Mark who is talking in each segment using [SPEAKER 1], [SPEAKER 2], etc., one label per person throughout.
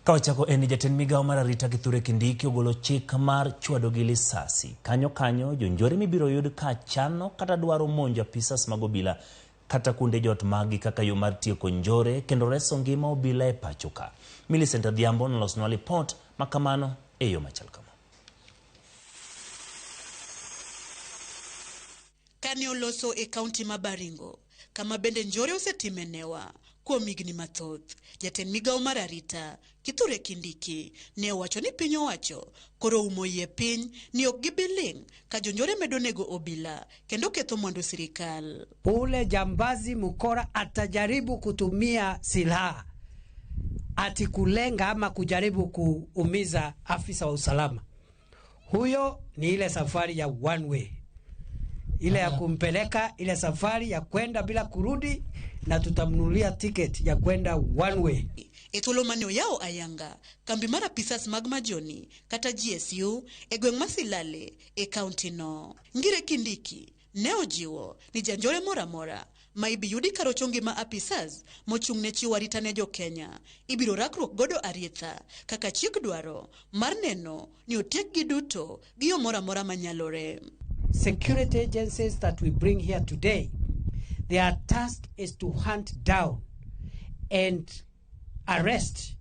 [SPEAKER 1] Kawachako eni jatend migao mar arita Kithure Kindiki ogolo chik mar chwado gi lisasi. Kanyo jonjore mibiro yud ka chano kata dwaro monjo apisas mag obila kata kunde jot magi kaka yo mar tieko njore kendo reso ngima obila e pacho ka. Millicent Adhiambo nolosnwa report makamano e yo machal kama.
[SPEAKER 2] Kani oloso e kaunti ma Baringo, kama bende njore osetimenewa kuom higni mathoth, jatend migao mar arita Kithure Kindiki ne owacho ni piny owacho koro umo yie piny ni ok gibiling ka jonjore medo nego obila kendo ketho mwandu sirikal.
[SPEAKER 3] Ule jambazi mkora atajaribu kutumia silaha ati kulenga ama kujaribu kuumiza afisa wa usalama. Huyo ni ile safari ya one way. Ile ya kumpeleka, ile safari ya kwenda bila kurudi, na tutamnunulia ticket ya kwenda one way.
[SPEAKER 2] Etolo manyo yao ayanga kambi mara pisas magmajoni kata GSU egweng masilale e county no. Ngire Kindiki neo jiwo ni janjore mora ma ibiyudi karochongi ma apisas mochungne chiwo arita ne jo Kenya ibiro rakruok godo aritha kaka chik dwaro mar neno ni otiek giduto giyo mora manyalore.
[SPEAKER 3] Security agencies that we bring here today, their task is to hunt down and arrest,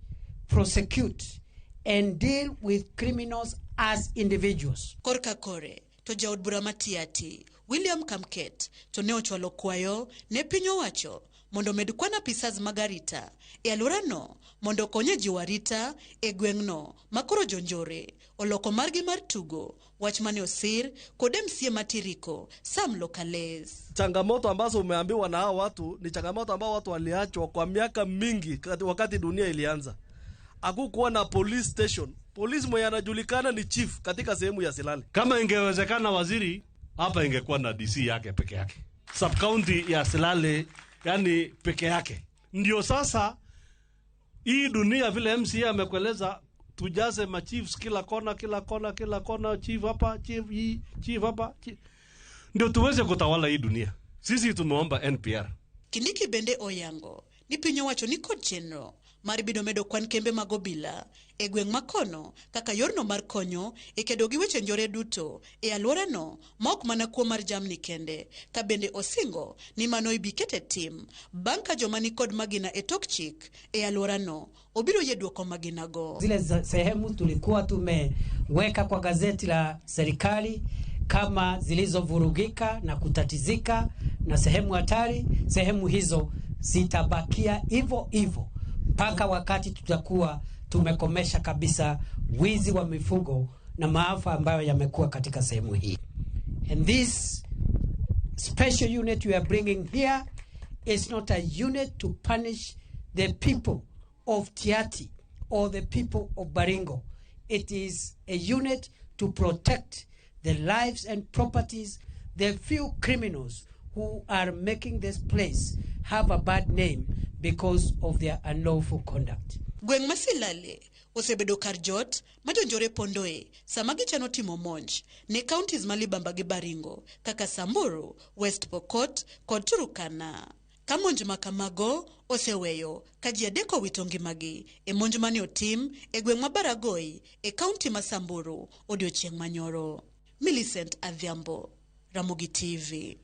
[SPEAKER 3] prosecute, and deal with criminals as individuals.
[SPEAKER 2] Korka kore, to jaod bura matiati, William Kamket, to ne ochwalo kwayo, ne pinyo wacho, mondo medukwana pisas magarita, e alurano, mondo konye jiwarita, e gwengno, makoro jonjore, oloko margi martugo, wachmane osir, kodem sie matiriko, Sam Lokales.
[SPEAKER 4] Changamoto ambazo umeambiwa na hao watu ni changamoto ambao watu waliachwa kwa miaka mingi wakati dunia ilianza. Hakukuwa na police station. Polisi mwenye anajulikana ni chief katika sehemu ya Silale.
[SPEAKER 5] Kama ingewezekana waziri, hapa ingekuwa na DC yake peke yake. Sub county ya Silale yani peke yake. Ndio sasa hii dunia vile MCA amekueleza tujaze ma chiefs kila kona, chief hapa, chief hapa. Ndio tuweze kutawala hii dunia. Sisi tumeomba NPR.
[SPEAKER 2] Kindiki bende oyango ni pinyo wacho ni kod chenro mar bido medo kwan kembe mag obila e gweng makono kaka yorno mar konyo e kedo gi weche njore duto e alworano ma ok mana kuo mar jamni kende ka bende osingo ni mano ibikete tim banka joma ni kod magina e tok chik e alworano obiro yeduoko magina go.
[SPEAKER 3] Zile sehemu tulikuwa tumeweka kwa gazeti la serikali kama zilizovurugika na kutatizika na sehemu hatari, sehemu hizo zitabakia hivyo mpaka wakati tutakuwa tumekomesha kabisa wizi wa mifugo na maafa ambayo yamekuwa katika sehemu hii. And this special unit we are bringing here is not a unit to punish the people of Tiati or the people of Baringo. It is a unit to protect the lives and properties, the few criminals who are making this place have a bad name because of their unlawful conduct.
[SPEAKER 2] Gweng masilale osebedo karjot majonjore pondoe samagi chano timo monj ne counties malibamba gi Baringo kaka Samburu, West Pokot kod Turkana. Kamonj makamago oseweyo kaji adeko wito ngimagi e monj mane otim e gweng mabaragoi e county ma Samburu odiochieng' manyoro. Millicent Adhiambo, Ramogi TV.